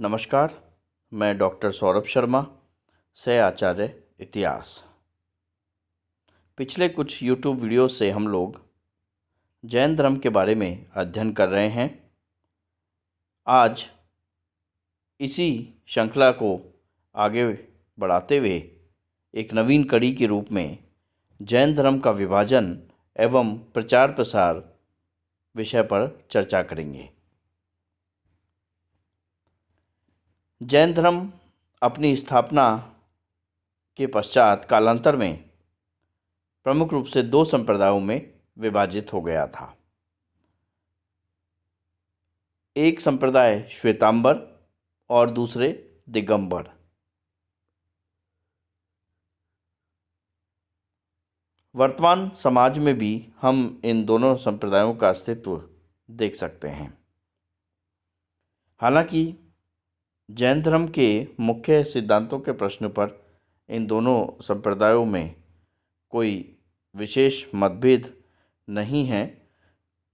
नमस्कार, मैं डॉक्टर सौरभ शर्मा, सह आचार्य इतिहास। पिछले कुछ यूट्यूब वीडियो से हम लोग जैन धर्म के बारे में अध्ययन कर रहे हैं। आज इसी श्रृंखला को आगे बढ़ाते हुए एक नवीन कड़ी के रूप में जैन धर्म का विभाजन एवं प्रचार प्रसार विषय पर चर्चा करेंगे। जैन धर्म अपनी स्थापना के पश्चात कालांतर में प्रमुख रूप से दो संप्रदायों में विभाजित हो गया था। एक संप्रदाय श्वेतांबर और दूसरे दिगंबर। वर्तमान समाज में भी हम इन दोनों संप्रदायों का अस्तित्व देख सकते हैं। हालांकि जैन धर्म के मुख्य सिद्धांतों के प्रश्न पर इन दोनों संप्रदायों में कोई विशेष मतभेद नहीं है,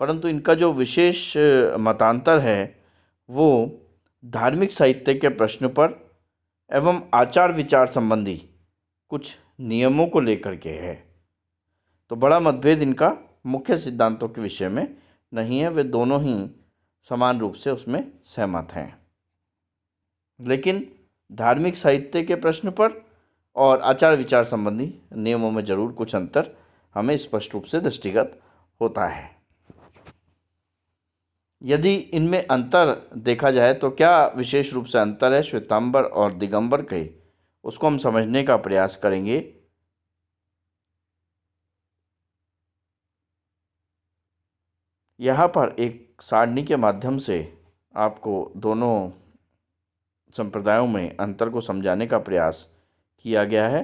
परंतु इनका जो विशेष मतांतर है वो धार्मिक साहित्य के प्रश्न पर एवं आचार विचार संबंधी कुछ नियमों को लेकर के है। तो बड़ा मतभेद इनका मुख्य सिद्धांतों के विषय में नहीं है, वे दोनों ही समान रूप से उसमें सहमत हैं। लेकिन धार्मिक साहित्य के प्रश्न पर और आचार विचार संबंधी नियमों में जरूर कुछ अंतर हमें स्पष्ट रूप से दृष्टिगत होता है। यदि इनमें अंतर देखा जाए तो क्या विशेष रूप से अंतर है श्वेतांबर और दिगंबर के, उसको हम समझने का प्रयास करेंगे। यहाँ पर एक सारणी के माध्यम से आपको दोनों संप्रदायों में अंतर को समझाने का प्रयास किया गया है।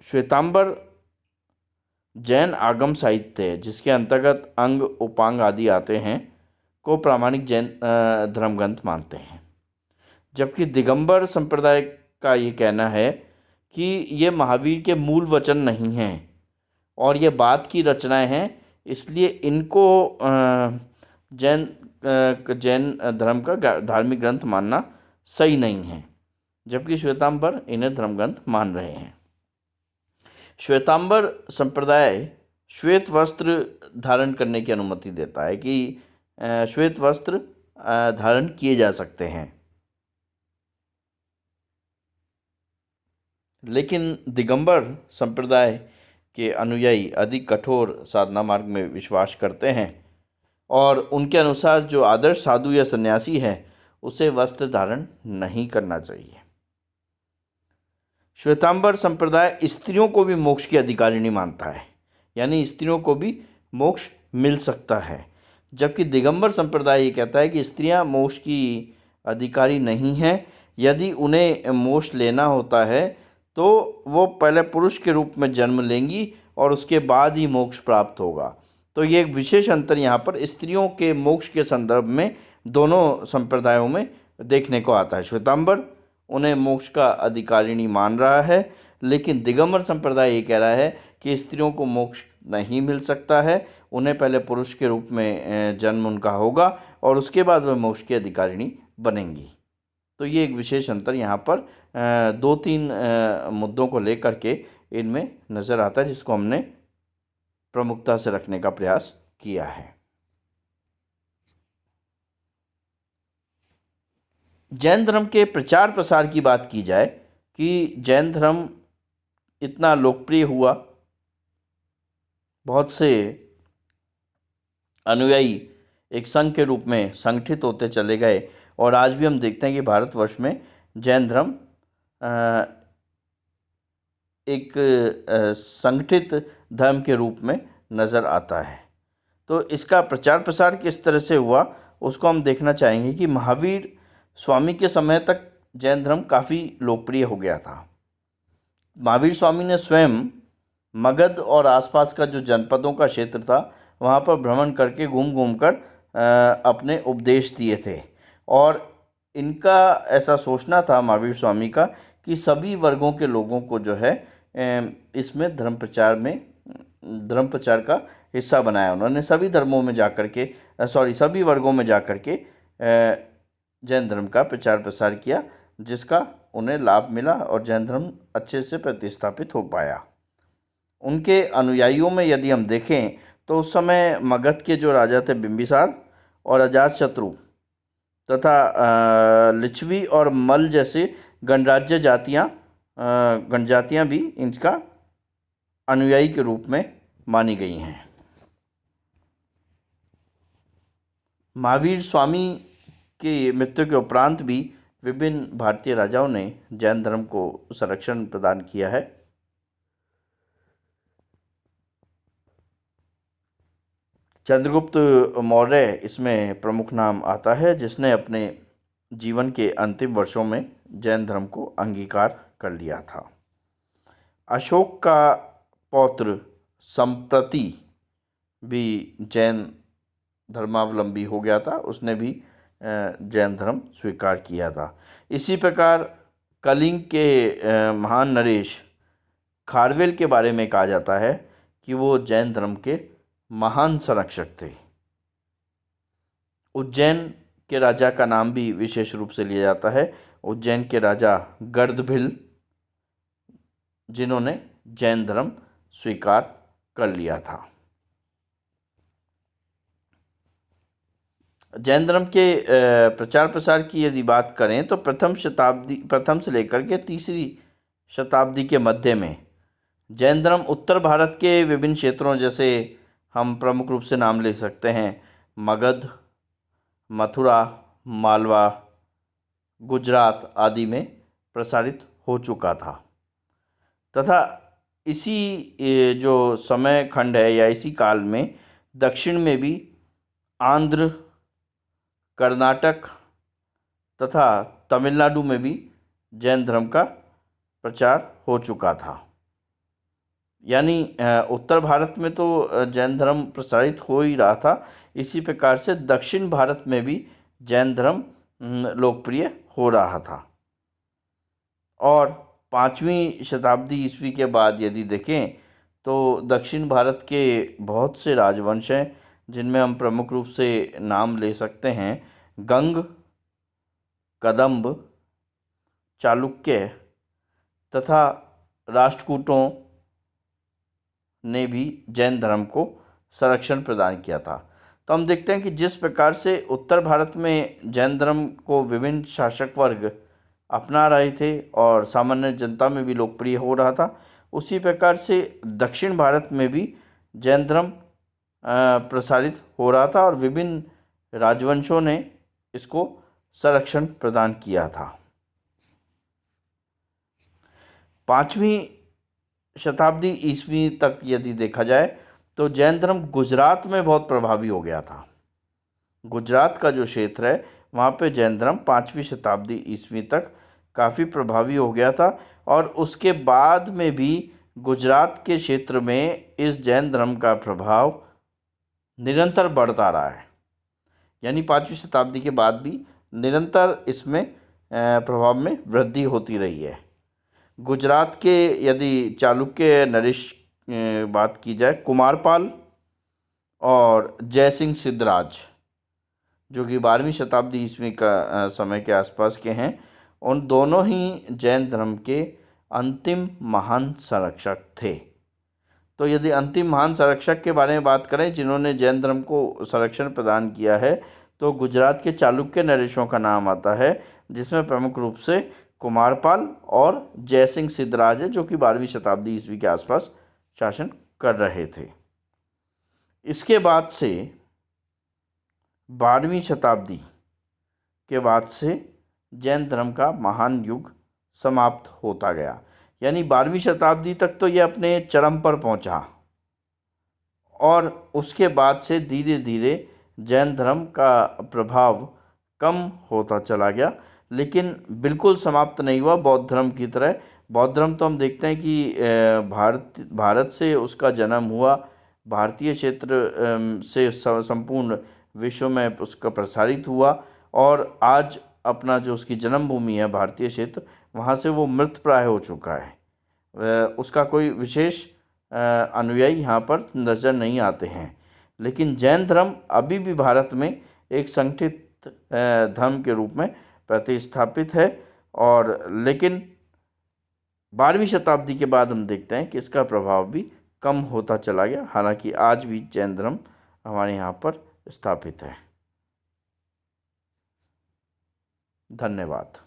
श्वेतांबर जैन आगम साहित्य, जिसके अंतर्गत अंग उपांग आदि आते हैं, को प्रामाणिक जैन धर्म ग्रंथ मानते हैं, जबकि दिगंबर संप्रदाय का ये कहना है कि ये महावीर के मूल वचन नहीं हैं और ये बाद की रचनाएं हैं, इसलिए इनको जैन धर्म का धार्मिक ग्रंथ मानना सही नहीं है, जबकि श्वेतांबर इन्हें धर्म ग्रंथ मान रहे हैं। श्वेतांबर संप्रदाय श्वेत वस्त्र धारण करने की अनुमति देता है कि श्वेत वस्त्र धारण किए जा सकते हैं, लेकिन दिगंबर संप्रदाय के अनुयायी अधिक कठोर साधना मार्ग में विश्वास करते हैं और उनके अनुसार जो आदर्श साधु या सन्यासी है उसे वस्त्र धारण नहीं करना चाहिए। श्वेतांबर संप्रदाय स्त्रियों को भी मोक्ष की अधिकारिणी मानता है, यानी स्त्रियों को भी मोक्ष मिल सकता है, जबकि दिगंबर संप्रदाय ये कहता है कि स्त्रियां मोक्ष की अधिकारी नहीं हैं। यदि उन्हें मोक्ष लेना होता है तो वो पहले पुरुष के रूप में जन्म लेंगी और उसके बाद ही मोक्ष प्राप्त होगा। तो ये एक विशेष अंतर यहाँ पर स्त्रियों के मोक्ष के संदर्भ में दोनों संप्रदायों में देखने को आता है। श्वेतांबर उन्हें मोक्ष का अधिकारिणी मान रहा है, लेकिन दिगंबर संप्रदाय ये कह रहा है कि स्त्रियों को मोक्ष नहीं मिल सकता है, उन्हें पहले पुरुष के रूप में जन्म उनका होगा और उसके बाद वह मोक्ष की अधिकारिणी बनेंगी। तो ये एक विशेष अंतर यहाँ पर दो तीन मुद्दों को लेकर के इनमें नज़र आता है, जिसको हमने प्रमुखता से रखने का प्रयास किया है। जैन धर्म के प्रचार प्रसार की बात की जाए कि जैन धर्म इतना लोकप्रिय हुआ, बहुत से अनुयायी एक संघ के रूप में संगठित होते चले गए और आज भी हम देखते हैं कि भारतवर्ष में जैन धर्म एक संगठित धर्म के रूप में नज़र आता है। तो इसका प्रचार प्रसार किस तरह से हुआ उसको हम देखना चाहेंगे कि महावीर स्वामी के समय तक जैन धर्म काफ़ी लोकप्रिय हो गया था। महावीर स्वामी ने स्वयं मगध और आसपास का जो जनपदों का क्षेत्र था वहाँ पर भ्रमण करके घूम घूम कर अपने उपदेश दिए थे और इनका ऐसा सोचना था महावीर स्वामी का कि सभी वर्गों के लोगों को जो है इसमें धर्म प्रचार का हिस्सा बनाया। उन्होंने सभी धर्मों में जाकर के सभी वर्गों में जाकर के जैन धर्म का प्रचार प्रसार किया, जिसका उन्हें लाभ मिला और जैन धर्म अच्छे से प्रतिस्थापित हो पाया। उनके अनुयायियों में यदि हम देखें तो उस समय मगध के जो राजा थे बिंबिसार और अजातशत्रु तथा लिच्छवी और मल जैसे गणजातियाँ भी इनका अनुयायी के रूप में मानी गई हैं। महावीर स्वामी की मृत्यु के उपरांत भी विभिन्न भारतीय राजाओं ने जैन धर्म को संरक्षण प्रदान किया है। चंद्रगुप्त मौर्य इसमें प्रमुख नाम आता है, जिसने अपने जीवन के अंतिम वर्षों में जैन धर्म को अंगीकार कर लिया था। अशोक का पौत्र संप्रति भी जैन धर्मावलंबी हो गया था, उसने भी जैन धर्म स्वीकार किया था। इसी प्रकार कलिंग के महान नरेश खारवेल के बारे में कहा जाता है कि वो जैन धर्म के महान संरक्षक थे। उज्जैन के राजा का नाम भी विशेष रूप से लिया जाता है, उज्जैन के राजा गर्दभिल, जिन्होंने जैन धर्म स्वीकार कर लिया था। जैन धर्म के प्रचार प्रसार की यदि बात करें तो प्रथम से लेकर के तीसरी शताब्दी के मध्य में जैन धर्म उत्तर भारत के विभिन्न क्षेत्रों, जैसे हम प्रमुख रूप से नाम ले सकते हैं मगध, मथुरा, मालवा, गुजरात आदि में प्रसारित हो चुका था तथा इसी जो समय खंड है या इसी काल में दक्षिण में भी आंध्र, कर्नाटक तथा तमिलनाडु में भी जैन धर्म का प्रचार हो चुका था। यानी उत्तर भारत में तो जैन धर्म प्रसारित हो ही रहा था, इसी प्रकार से दक्षिण भारत में भी जैन धर्म लोकप्रिय हो रहा था। और 5वीं शताब्दी ईस्वी के बाद यदि देखें तो दक्षिण भारत के बहुत से राजवंश हैं, जिनमें हम प्रमुख रूप से नाम ले सकते हैं गंग, कदंब, चालुक्य तथा राष्ट्रकूटों ने भी जैन धर्म को संरक्षण प्रदान किया था। तो हम देखते हैं कि जिस प्रकार से उत्तर भारत में जैन धर्म को विभिन्न शासक वर्ग अपना रहे थे और सामान्य जनता में भी लोकप्रिय हो रहा था, उसी प्रकार से दक्षिण भारत में भी जैन धर्म प्रसारित हो रहा था और विभिन्न राजवंशों ने इसको संरक्षण प्रदान किया था। 5वीं शताब्दी ईस्वी तक यदि देखा जाए तो जैन धर्म गुजरात में बहुत प्रभावी हो गया था। गुजरात का जो क्षेत्र है वहाँ पे जैन धर्म 5वीं शताब्दी ईस्वी तक काफ़ी प्रभावी हो गया था और उसके बाद में भी गुजरात के क्षेत्र में इस जैन धर्म का प्रभाव निरंतर बढ़ता रहा है। यानी 5वीं शताब्दी के बाद भी निरंतर इसमें प्रभाव में वृद्धि होती रही है। गुजरात के यदि चालुक्य नरेश बात की जाए, कुमारपाल और जयसिंह सिद्धराज, जो कि 12वीं शताब्दी ईस्वी का समय के आसपास के हैं, उन दोनों ही जैन धर्म के अंतिम महान संरक्षक थे। तो यदि अंतिम महान संरक्षक के बारे में बात करें जिन्होंने जैन धर्म को संरक्षण प्रदान किया है, तो गुजरात के चालुक्य नरेशों का नाम आता है, जिसमें प्रमुख रूप से कुमारपाल और जयसिंह सिद्धराज है, जो कि 12वीं शताब्दी ईस्वी के आसपास शासन कर रहे थे। इसके बाद से 12वीं शताब्दी के बाद से जैन धर्म का महान युग समाप्त होता गया। यानी 12वीं शताब्दी तक तो ये अपने चरम पर पहुंचा और उसके बाद से धीरे धीरे जैन धर्म का प्रभाव कम होता चला गया, लेकिन बिल्कुल समाप्त नहीं हुआ बौद्ध धर्म की तरह। बौद्ध धर्म तो हम देखते हैं कि भारत से उसका जन्म हुआ, भारतीय क्षेत्र से संपूर्ण विश्व में उसका प्रसारित हुआ और आज अपना जो उसकी जन्मभूमि है भारतीय क्षेत्र, वहाँ से वो मृतप्राय हो चुका है। उसका कोई विशेष अनुयायी यहाँ पर नज़र नहीं आते हैं। लेकिन जैन धर्म अभी भी भारत में एक संगठित धर्म के रूप में प्रतिस्थापित है। और लेकिन 12वीं शताब्दी के बाद हम देखते हैं कि इसका प्रभाव भी कम होता चला गया, हालांकि आज भी जैन धर्म हमारे यहाँ पर स्थापित है। धन्यवाद।